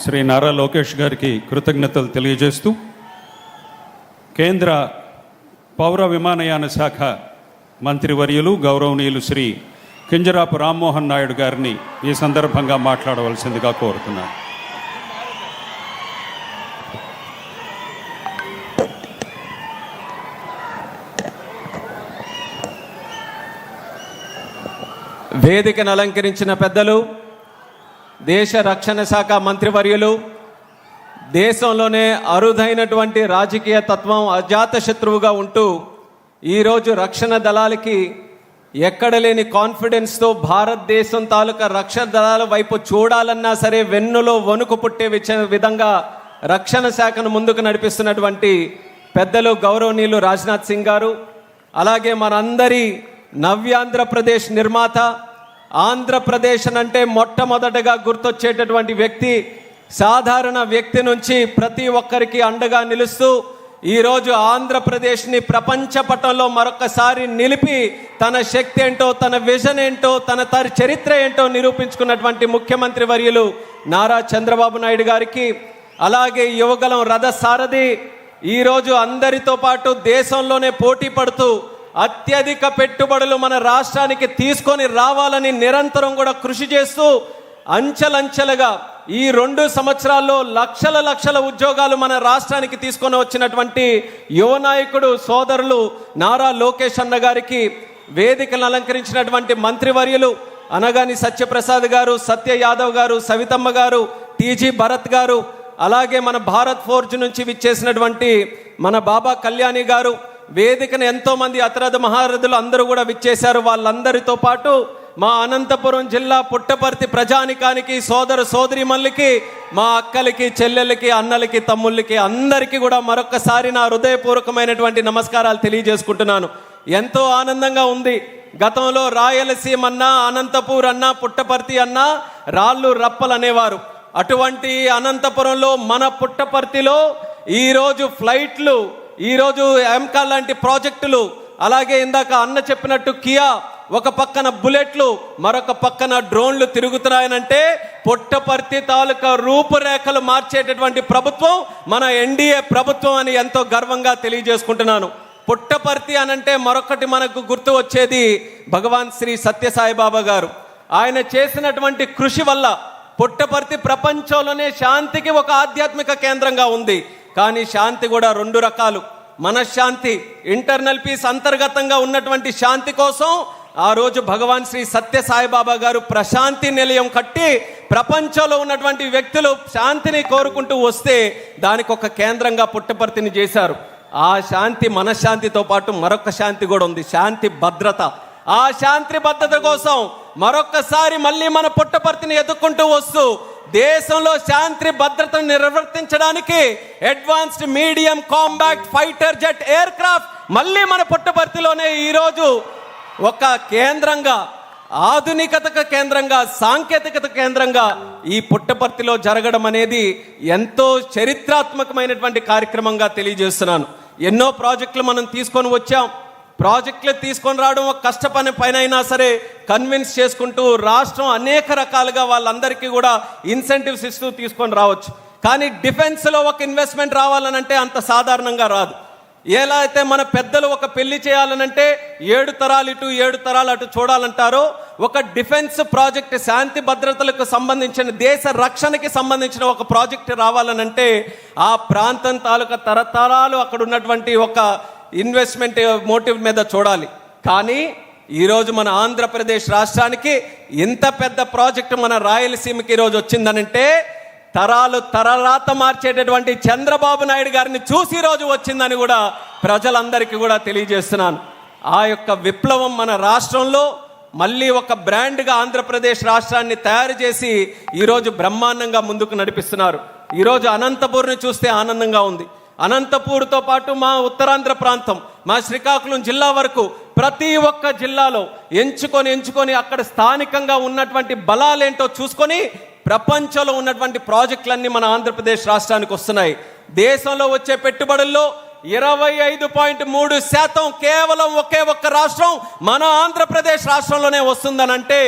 శ్రీ నారా లోకేష్ గారికి కృతజ్ఞతలు తెలియజేస్తూ కేంద్ర పౌర విమానయాన శాఖ మంత్రివర్యులు గౌరవనీయులు శ్రీ కింజరాపు రామ్మోహన్ నాయుడు గారిని ఈ సందర్భంగా మాట్లాడవలసిందిగా కోరుతున్నాను. వేదికను అలంకరించిన పెద్దలు, దేశ రక్షణ శాఖ మంత్రివర్యులు, దేశంలోనే అరుదైనటువంటి రాజకీయ తత్వం అజాత శత్రువుగా ఉంటూ ఈరోజు రక్షణ దళాలకి ఎక్కడ లేని కాన్ఫిడెన్స్తో భారతదేశం తాలూకా రక్షణ దళాల వైపు చూడాలన్నా సరే వెన్నులో వణుకు పుట్టే విధంగా రక్షణ శాఖను ముందుకు నడిపిస్తున్నటువంటి పెద్దలు గౌరవనీయులు రాజ్నాథ్ సింగ్ గారు, అలాగే మనందరి నవ్యాంధ్రప్రదేశ్ నిర్మాత, ఆంధ్రప్రదేశ్ అంటే మొట్టమొదటగా గుర్తొచ్చేటటువంటి వ్యక్తి, సాధారణ వ్యక్తి నుంచి ప్రతి ఒక్కరికి అండగా నిలుస్తూ ఈరోజు ఆంధ్రప్రదేశ్ని ప్రపంచ పటంలో మరొకసారి నిలిపి తన శక్తి ఏంటో, తన విజన్ ఏంటో, తన చరిత్ర ఏంటో నిరూపించుకున్నటువంటి ముఖ్యమంత్రి వర్యులు నారా చంద్రబాబు నాయుడు గారికి, అలాగే యువగలం రథ సారథి ఈరోజు అందరితో పాటు దేశంలోనే పోటీ పడుతూ అత్యధిక పెట్టుబడులు మన రాష్ట్రానికి తీసుకొని రావాలని నిరంతరం కూడా కృషి చేస్తూ అంచెలంచెలుగా ఈ 2 సంవత్సరాల్లో లక్షల ఉద్యోగాలు మన రాష్ట్రానికి తీసుకొని వచ్చినటువంటి యువ నాయకుడు సోదరులు నారా లోకేష్ అన్న గారికి, వేదికను అలంకరించినటువంటి మంత్రివర్యులు అనగాని సత్యప్రసాద్ గారు, సత్య యాదవ్ గారు, సవితమ్మ గారు, టీజీ భరత్ గారు, అలాగే మన భారత్ ఫోర్జ్ నుంచి విచ్చేసినటువంటి మన బాబా కళ్యాణి గారు, వేదికను ఎంతోమంది అతిరథ మహారథులు అందరూ కూడా విచ్చేశారు. వాళ్ళందరితో పాటు మా అనంతపురం జిల్లా పుట్టపర్తి ప్రజానికానికి, సోదర సోదరిమణులకి, మా అక్కలకి, చెల్లెలకి, అన్నలకి, తమ్ముళ్ళకి అందరికీ కూడా మరొక్కసారి నా హృదయపూర్వకమైనటువంటి నమస్కారాలు తెలియజేసుకుంటున్నాను. ఎంతో ఆనందంగా ఉంది. గతంలో రాయలసీమ అన్నా, అనంతపూర్ అన్నా, పుట్టపర్తి అన్నా రాళ్ళు రప్పలు అనేవారు. అటువంటి అనంతపురంలో మన పుట్టపర్తిలో ఈరోజు ఫ్లైట్లు, ఈరోజు ఎంకా లాంటి ప్రాజెక్టులు, అలాగే ఇందాక అన్న చెప్పినట్టు కియా, ఒక పక్కన బుల్లెట్లు, మరొక పక్కన డ్రోన్లు తిరుగుతున్నాయనంటే పుట్టపర్తి తాలూకా రూపురేఖలు మార్చేటటువంటి ప్రభుత్వం మన ఎన్డీఏ ప్రభుత్వం అని ఎంతో గర్వంగా తెలియజేసుకుంటున్నాను. పుట్టపర్తి అనంటే మరొకటి మనకు గుర్తు వచ్చేది భగవాన్ శ్రీ సత్యసాయిబాబా గారు. ఆయన చేసినటువంటి కృషి వల్ల పుట్టపర్తి ప్రపంచంలోనే శాంతికి ఒక ఆధ్యాత్మిక కేంద్రంగా ఉంది. కానీ శాంతి కూడా 2 రకాలు. మనశ్శాంతి, ఇంటర్నల్ పీస్, అంతర్గతంగా ఉన్నటువంటి శాంతి కోసం ఆ రోజు భగవాన్ శ్రీ సత్య సాయిబాబా గారు ప్రశాంతి నిలయం కట్టి ప్రపంచంలో ఉన్నటువంటి వ్యక్తులు శాంతిని కోరుకుంటూ వస్తే దానికి ఒక కేంద్రంగా పుట్టపర్తిని చేశారు. ఆ శాంతి మనశ్శాంతితో పాటు మరొక శాంతి కూడా ఉంది, శాంతి భద్రత. ఆ శాంతి భద్రత కోసం మరొక్కసారి మళ్ళీ మన పుట్టపర్తిని ఎదుర్కొంటూ వస్తూ దేశంలో శాంతి భద్రతను నిర్వర్తించడానికి advanced medium combat fighter jet aircraft మళ్ళీ మన పుట్టపర్తిలోనే ఈరోజు ఒక కేంద్రంగా, ఆధునికత కేంద్రంగా, సాంకేతికత కేంద్రంగా ఈ పుట్టపర్తిలో జరగడం అనేది ఎంతో చరిత్రాత్మకమైనటువంటి కార్యక్రమంగా తెలియజేస్తున్నాను. ఎన్నో ప్రాజెక్టులు మనం తీసుకొని వచ్చాం. ప్రాజెక్టులు తీసుకొని రావడం ఒక కష్టపని పైన అయినా సరే కన్విన్స్ చేసుకుంటూ రాష్ట్రం అనేక రకాలుగా వాళ్ళందరికీ కూడా ఇన్సెంటివ్స్ ఇస్తూ తీసుకొని రావచ్చు. కానీ డిఫెన్స్లో ఒక ఇన్వెస్ట్మెంట్ రావాలనంటే అంత సాధారణంగా రాదు. ఎలా అయితే మన పెద్దలు ఒక పెళ్లి చేయాలనంటే 7 తరాలు ఇటు 7 తరాలు అటు చూడాలంటారో, ఒక డిఫెన్స్ ప్రాజెక్ట్, శాంతి భద్రతలకు సంబంధించిన, దేశ రక్షణకి సంబంధించిన ఒక ప్రాజెక్ట్ రావాలనంటే ఆ ప్రాంతం తాలూకా తరతరాలు అక్కడ ఉన్నటువంటి ఒక ఇన్వెస్ట్మెంట్ మోటివ్ మీద చూడాలి. కానీ ఈరోజు మన ఆంధ్రప్రదేశ్ రాష్ట్రానికి ఇంత పెద్ద ప్రాజెక్టు మన రాయలసీమకి ఈరోజు వచ్చిందనంటే తరరాత మార్చేటటువంటి చంద్రబాబు నాయుడు గారిని చూసి ఈరోజు వచ్చిందని కూడా ప్రజలందరికీ కూడా తెలియజేస్తున్నాను. ఆ యొక్క విప్లవం మన రాష్ట్రంలో మళ్ళీ ఒక బ్రాండ్గా ఆంధ్రప్రదేశ్ రాష్ట్రాన్ని తయారు చేసి ఈరోజు బ్రహ్మాండంగా ముందుకు నడిపిస్తున్నారు. ఈరోజు అనంతపూర్ని చూస్తే ఆనందంగా ఉంది. అనంతపూర్తో పాటు మా ఉత్తరాంధ్ర ప్రాంతం, మా శ్రీకాకుళం జిల్లా వరకు ప్రతి ఒక్క జిల్లాలో ఎంచుకొని అక్కడ స్థానికంగా ఉన్నటువంటి బలాలేంటో చూసుకొని ప్రపంచంలో ఉన్నటువంటి ప్రాజెక్టులన్నీ మన ఆంధ్రప్రదేశ్ రాష్ట్రానికి వస్తున్నాయి. దేశంలో వచ్చే పెట్టుబడుల్లో 25.3% కేవలం ఒకే ఒక్క రాష్ట్రం మన ఆంధ్రప్రదేశ్ రాష్ట్రంలోనే వస్తుందనంటే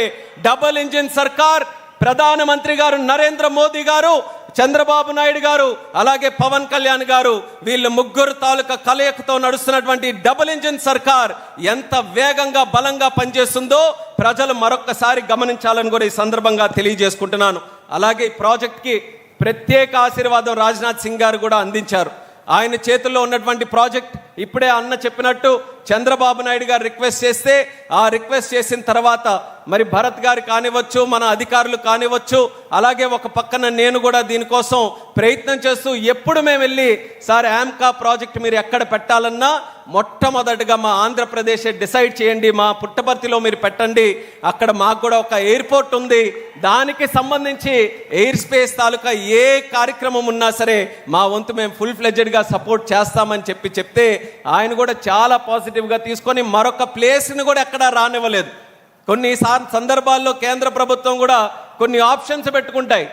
డబుల్ ఇంజిన్ సర్కార్, ప్రధానమంత్రి గారు నరేంద్ర మోదీ గారు చంద్రబాబు నాయుడు గారు అలాగే పవన్ కళ్యాణ్ గారు వీళ్ళు ముగ్గురు తాలూకా కలయికతో నడుస్తున్నటువంటి డబుల్ ఇంజిన్ సర్కార్ ఎంత వేగంగా బలంగా పనిచేస్తుందో ప్రజలు మరొక్కసారి గమనించాలని కూడా ఈ సందర్భంగా తెలియజేసుకుంటున్నాను. అలాగే ఈ ప్రాజెక్ట్కి ప్రత్యేక ఆశీర్వాదం రాజ్నాథ్ సింగ్ గారు కూడా అందించారు. ఆయన చేతుల్లో ఉన్నటువంటి ప్రాజెక్ట్ ఇప్పుడే అన్న చెప్పినట్టు చంద్రబాబు నాయుడు గారు రిక్వెస్ట్ చేస్తే ఆ రిక్వెస్ట్ చేసిన తర్వాత మరి భరత్ గారు కానివ్వచ్చు, మన అధికారులు కానివ్వచ్చు, అలాగే ఒక పక్కన నేను కూడా దీనికోసం ప్రయత్నం చేస్తూ ఎప్పుడు మేము వెళ్ళి సార్ యాంకా ప్రాజెక్ట్ మీరు ఎక్కడ పెట్టాలన్నా మొట్టమొదటిగా మా ఆంధ్రప్రదేశ్ డిసైడ్ చేయండి, మా పుట్టపర్తిలో మీరు పెట్టండి, అక్కడ మాకు కూడా ఒక ఎయిర్పోర్ట్ ఉంది, దానికి సంబంధించి ఎయిర్ స్పేస్ తాలూకా ఏ కార్యక్రమం ఉన్నా సరే మా వంతు మేము ఫుల్ ఫ్లెడ్జెడ్గా సపోర్ట్ చేస్తామని చెప్తే ఆయన కూడా చాలా పాజిటివ్గా తీసుకొని మరొక ప్లేస్ని కూడా ఎక్కడా రానివ్వలేదు. కొన్ని సందర్భాల్లో కేంద్ర ప్రభుత్వం కూడా కొన్ని ఆప్షన్స్ పెట్టుకుంటాయి.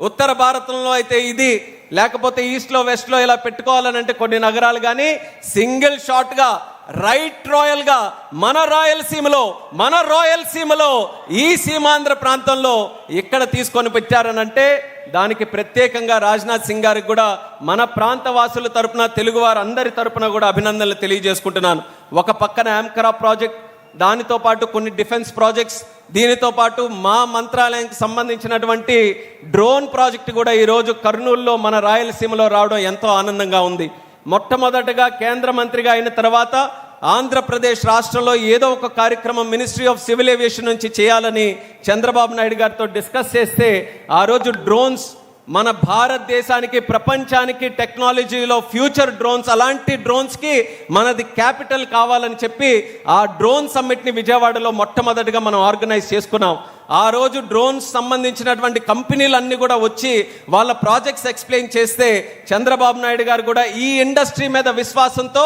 ఉత్తర భారతంలో అయితే ఇది, లేకపోతే ఈస్ట్లో వెస్ట్లో ఇలా పెట్టుకోవాలని అంటే కొన్ని నగరాలు, కానీ సింగిల్ షాట్గా రైట్ రాయల్గా మన రాయలసీమలో ఈ సీమాంధ్ర ప్రాంతంలో ఇక్కడ తీసుకొని పెట్టారనంటే దానికి ప్రత్యేకంగా రాజ్నాథ్ సింగ్ గారికి కూడా మన ప్రాంత వాసుల తరపున, తెలుగువారు అందరి తరపున కూడా అభినందనలు తెలియజేసుకుంటున్నాను. ఒక పక్కన యాంకరా ప్రాజెక్ట్, దానితో పాటు కొన్ని డిఫెన్స్ ప్రాజెక్ట్స్, దీనితో పాటు మా మంత్రాలయానికి సంబంధించినటువంటి డ్రోన్ ప్రాజెక్ట్ కూడా ఈరోజు కర్నూలులో మన రాయలసీమలో రావడం ఎంతో ఆనందంగా ఉంది. మొట్టమొదటగా కేంద్ర మంత్రిగా అయిన తర్వాత ఆంధ్రప్రదేశ్ రాష్ట్రంలో ఏదో ఒక కార్యక్రమం మినిస్ట్రీ ఆఫ్ సివిల్ ఏవియేషన్ నుంచి చేయాలని చంద్రబాబు నాయుడు గారితో డిస్కస్ చేస్తే ఆ రోజు డ్రోన్స్ మన భారతదేశానికి, ప్రపంచానికి టెక్నాలజీలో ఫ్యూచర్ డ్రోన్స్, అలాంటి డ్రోన్స్కి మనది క్యాపిటల్ కావాలని చెప్పి ఆ డ్రోన్ సమ్మిట్ని విజయవాడలో మొట్టమొదటిగా మనం ఆర్గనైజ్ చేసుకున్నాం. ఆ రోజు డ్రోన్స్ సంబంధించినటువంటి కంపెనీలన్నీ కూడా వచ్చి వాళ్ళ ప్రాజెక్ట్స్ ఎక్స్ప్లెయిన్ చేస్తే చంద్రబాబు నాయుడు గారు కూడా ఈ ఇండస్ట్రీ మీద విశ్వాసంతో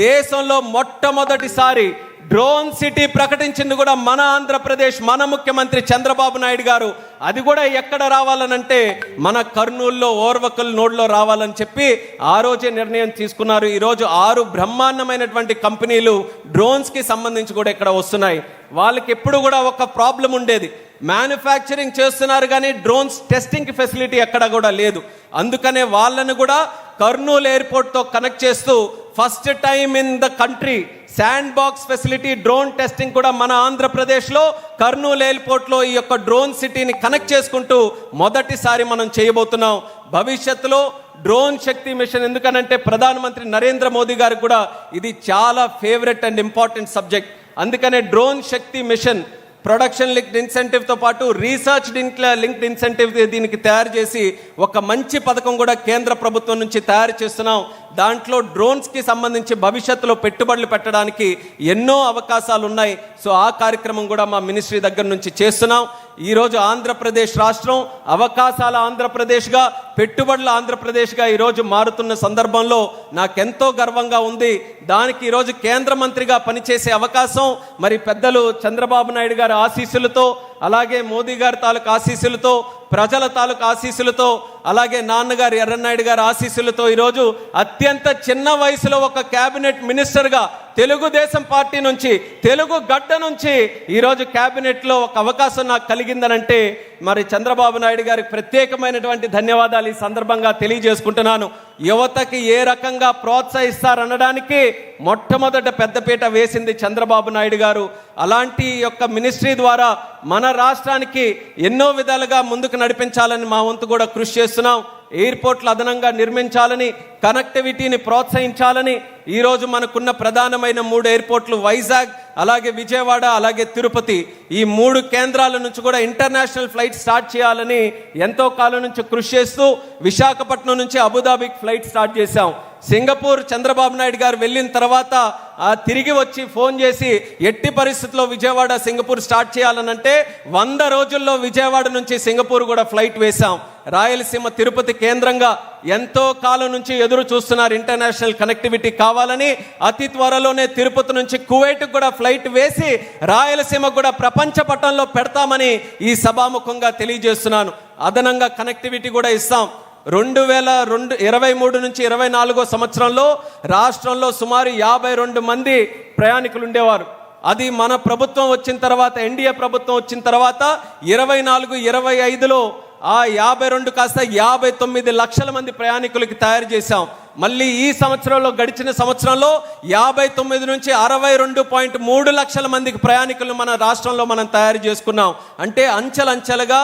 దేశంలో మొట్టమొదటిసారి డ్రోన్ సిటీ ప్రకటించింది కూడా మన ఆంధ్రప్రదేశ్, మన ముఖ్యమంత్రి చంద్రబాబు నాయుడు గారు. అది కూడా ఎక్కడ రావాలనంటే మన కర్నూలులో ఓర్వకల్ నోడ్లో రావాలని చెప్పి ఆ రోజే నిర్ణయం తీసుకున్నారు. ఈరోజు 6 బ్రహ్మాండమైనటువంటి కంపెనీలు డ్రోన్స్కి సంబంధించి కూడా ఇక్కడ వస్తున్నాయి. వాళ్ళకి ఎప్పుడు కూడా ఒక ప్రాబ్లం ఉండేది, మ్యానుఫ్యాక్చరింగ్ చేస్తున్నారు కానీ డ్రోన్స్ టెస్టింగ్ ఫెసిలిటీ ఎక్కడ కూడా లేదు. అందుకనే వాళ్ళను కూడా కర్నూలు ఎయిర్పోర్ట్తో కనెక్ట్ చేస్తూ first time in the country sand box facility, drone testing కూడా మన ఆంధ్రప్రదేశ్లో కర్నూలు ఎయిర్పోర్ట్లో ఈ యొక్క డ్రోన్ సిటీని కనెక్ట్ చేసుకుంటూ మొదటిసారి మనం చేయబోతున్నాం. భవిష్యత్తులో డ్రోన్ శక్తి మిషన్, ఎందుకనంటే ప్రధానమంత్రి నరేంద్ర మోదీ గారికి కూడా ఇది చాలా ఫేవరెట్ అండ్ ఇంపార్టెంట్ సబ్జెక్ట్. అందుకనే డ్రోన్ శక్తి మిషన్ ప్రొడక్షన్ లింక్డ్ ఇన్సెంటివ్తో పాటు రీసెర్చ్ లింక్డ్ ఇన్సెంటివ్ దీనికి తయారు చేసి ఒక మంచి పథకం కూడా కేంద్ర ప్రభుత్వం నుంచి తయారు చేస్తున్నాం. దాంట్లో డ్రోన్స్కి సంబంధించి భవిష్యత్తులో పెట్టుబడులు పెట్టడానికి ఎన్నో అవకాశాలు ఉన్నాయి. సో ఆ కార్యక్రమం కూడా మా మినిస్ట్రీ దగ్గర నుంచి చేస్తున్నాం. ఈరోజు ఆంధ్రప్రదేశ్ రాష్ట్రం అవకాశాల ఆంధ్రప్రదేశ్గా, పెట్టుబడుల ఆంధ్రప్రదేశ్గా ఈరోజు మారుతున్న సందర్భంలో నాకెంతో గర్వంగా ఉంది. దానికి ఈరోజు కేంద్ర మంత్రిగా పనిచేసే అవకాశం మరి పెద్దలు చంద్రబాబు నాయుడు గారి ఆశీస్సులతో, అలాగే మోదీ గారి తాలూకు ఆశీస్సులతో, ప్రజల తాలూకు ఆశీస్సులతో, అలాగే నాన్నగారు ఎర్రన్నాయుడు గారి ఆశీస్సులతో ఈరోజు అత్యంత చిన్న వయసులో ఒక క్యాబినెట్ మినిస్టర్గా తెలుగుదేశం పార్టీ నుంచి, తెలుగు గడ్డ నుంచి ఈరోజు క్యాబినెట్లో ఒక అవకాశం నాకు కలిగిందనంటే మరి చంద్రబాబు నాయుడు గారికి ప్రత్యేకమైనటువంటి ధన్యవాదాలు ఈ సందర్భంగా తెలియజేసుకుంటున్నాను. యువతకి ఏ రకంగా ప్రోత్సహిస్తారనడానికి మొట్టమొదట పెద్దపీట వేసింది చంద్రబాబు నాయుడు గారు. అలాంటి యొక్క మినిస్ట్రీ ద్వారా మన రాష్ట్రానికి ఎన్నో విధాలుగా ముందుకు నడిపించాలని మా వంతు కూడా కృషి చేస్తున్నాం. ఎయిర్పోర్ట్లు అదనంగా నిర్మించాలని, కనెక్టివిటీని ప్రోత్సహించాలని ఈరోజు మనకున్న ప్రధానమైన 3 ఎయిర్పోర్ట్లు వైజాగ్, అలాగే విజయవాడ, అలాగే తిరుపతి, ఈ 3 కేంద్రాల నుంచి కూడా ఇంటర్నేషనల్ ఫ్లైట్ స్టార్ట్ చేయాలని ఎంతో కాలం నుంచి కృషి చేస్తూ విశాఖపట్నం నుంచి అబుదాబికి ఫ్లైట్ స్టార్ట్ చేశాం. సింగపూర్ చంద్రబాబు నాయుడు గారు వెళ్ళిన తర్వాత తిరిగి వచ్చి ఫోన్ చేసి ఎట్టి పరిస్థితుల్లో విజయవాడ సింగపూర్ స్టార్ట్ చేయాలనంటే 100 రోజుల్లో విజయవాడ నుంచి సింగపూర్ కూడా ఫ్లైట్ వేశాం. రాయలసీమ తిరుపతి కేంద్రంగా ఎంతో కాలం నుంచి ఎదురు చూస్తున్నారు ఇంటర్నేషనల్ కనెక్టివిటీ కావాలని. అతి త్వరలోనే తిరుపతి నుంచి కువైట్ కూడా ఫ్లైట్ వేసి రాయలసీమ కూడా ప్రపంచ పటంలో పెడతామని ఈ సభాముఖంగా తెలియజేస్తున్నాను. అదనంగా కనెక్టివిటీ కూడా ఇస్తాం. 2023 నుంచి 24 సంవత్సరంలో రాష్ట్రంలో సుమారు 52 మంది ప్రయాణికులు ఉండేవారు. అది మన ప్రభుత్వం వచ్చిన తర్వాత, ఎన్డీఏ ప్రభుత్వం వచ్చిన తర్వాత 24, 25లో ఆ 52 కాస్త 59 లక్షల మంది ప్రయాణికులకి తయారు చేశాం. మళ్ళీ ఈ సంవత్సరంలో, గడిచిన సంవత్సరంలో 59 నుంచి 62.3 లక్షల మందికి ప్రయాణికులను మన రాష్ట్రంలో మనం తయారు చేసుకున్నాం. అంటే అంచెలంచెలుగా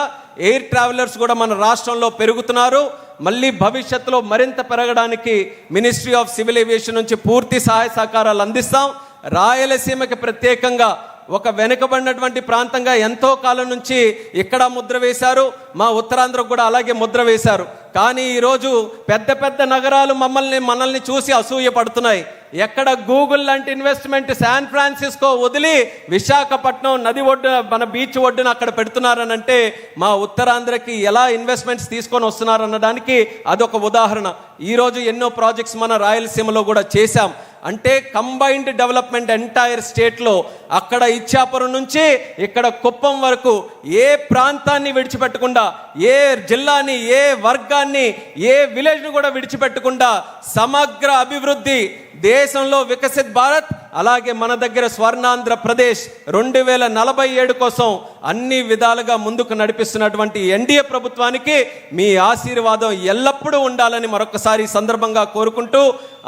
ఎయిర్ ట్రావెలర్స్ కూడా మన రాష్ట్రంలో పెరుగుతున్నారు. మళ్ళీ భవిష్యత్తులో మరింత పెరగడానికి మినిస్ట్రీ ఆఫ్ సివిల్ ఏవియేషన్ నుంచి పూర్తి సహాయ సహకారాలు అందిస్తాం. రాయలసీమకి ప్రత్యేకంగా ఒక వెనుకబడినటువంటి ప్రాంతంగా ఎంతో కాలం నుంచి ఇక్కడ ముద్ర వేశారు, మా ఉత్తరాంధ్రకు కూడా అలాగే ముద్ర వేశారు. కానీ ఈరోజు పెద్ద పెద్ద నగరాలు మనల్ని చూసి అసూయ పడుతున్నాయి. ఎక్కడ గూగుల్ లాంటి ఇన్వెస్ట్మెంట్ శాన్ ఫ్రాన్సిస్కో వదిలి విశాఖపట్నం నది ఒడ్డున, మన బీచ్ ఒడ్డున అక్కడ పెడుతున్నారనంటే మా ఉత్తరాంధ్రకి ఎలా ఇన్వెస్ట్మెంట్స్ తీసుకొని వస్తున్నారనడానికి అదొక ఉదాహరణ. ఈరోజు ఎన్నో ప్రాజెక్ట్స్ మన రాయలసీమలో కూడా చేశాం. అంటే కంబైన్డ్ డెవలప్మెంట్ ఎంటైర్ స్టేట్లో, అక్కడ ఇచ్చాపురం నుంచి ఇక్కడ కుప్పం వరకు ఏ ప్రాంతాన్ని విడిచిపెట్టకుండా, ఏ జిల్లాని, ఏ వర్గాన్ని, ఏ విలేజ్ను కూడా విడిచిపెట్టకుండా సమగ్ర అభివృద్ధి, దేశంలో వికసిత్ భారత్, అలాగే మన దగ్గర స్వర్ణాంధ్రప్రదేశ్ 2047 కోసం అన్ని విధాలుగా ముందుకు నడిపిస్తున్నటువంటి ఎన్డీఏ ప్రభుత్వానికి మీ ఆశీర్వాదం ఎల్లప్పుడూ ఉండాలని మరొకసారి సందర్భంగా కోరుకుంటూ,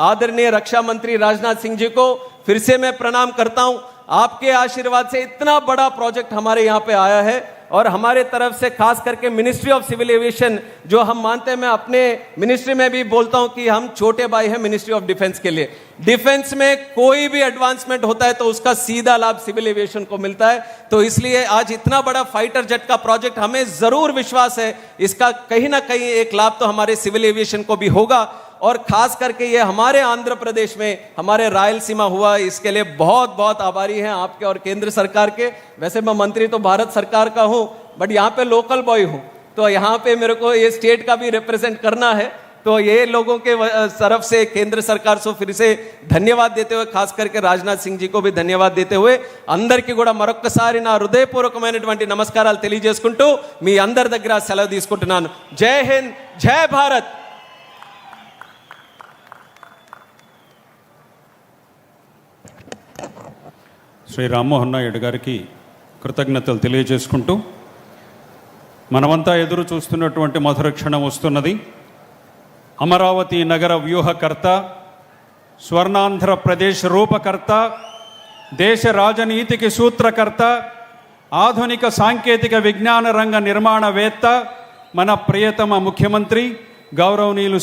आदरणीय रक्षा मंत्री राजनाथ सिंह जी को फिर से मैं प्रणाम करता हूं. आपके आशीर्वाद से इतना बड़ा प्रोजेक्ट हमारे यहाँ पे आया है और हमारे तरफ से खास करके मिनिस्ट्री ऑफ सिविल एविएशन जो हम मानते हैं, मैं अपने मिनिस्ट्री में भी बोलता हूं कि हम छोटे भाई हैं मिनिस्ट्री ऑफ डिफेंस के लिए. डिफेंस में कोई भी एडवांसमेंट होता है तो उसका सीधा लाभ सिविल एविएशन को मिलता है. तो इसलिए आज इतना बड़ा फाइटर जेट का प्रोजेक्ट, हमें जरूर विश्वास है इसका कहीं ना कहीं एक लाभ तो हमारे सिविल एविएशन को भी होगा. और खास करके ये हमारे आंध्र प्रदेश में, हमारे रायलसीमा हुआ, इसके लिए बहुत बहुत आभारी हैं आपके और केंद्र सरकार के. वैसे मैं मंत्री तो भारत सरकार का हूं, बट यहाँ पे लोकल बॉय हूं, तो यहाँ पे मेरे को ये स्टेट का भी रिप्रेजेंट करना है. तो ये लोगों के तरफ से केंद्र सरकार से फिर से धन्यवाद देते हुए, खास करके राजनाथ सिंह जी को भी धन्यवाद देते हुए, అందరికీ కూడా మరొక్కసారి నా హృదయపూర్వకమైనటువంటి నమస్కారాలు తెలియజేసుకుంటూ మీ అందరి దగ్గర సెలవు తీసుకుంటున్నాను. జై హింద్, జై భారత్. శ్రీ రామ్మోహన్ నాయుడు గారికి కృతజ్ఞతలు తెలియజేసుకుంటూ, మనమంతా ఎదురు చూస్తున్నటువంటి మధుర క్షణం వస్తున్నది. అమరావతి నగర వ్యూహకర్త, స్వర్ణాంధ్రప్రదేశ్ రూపకర్త, దేశ రాజనీతికి సూత్రకర్త, ఆధునిక సాంకేతిక విజ్ఞాన రంగ నిర్మాణవేత్త, మన ప్రియతమ ముఖ్యమంత్రి గౌరవనీయులు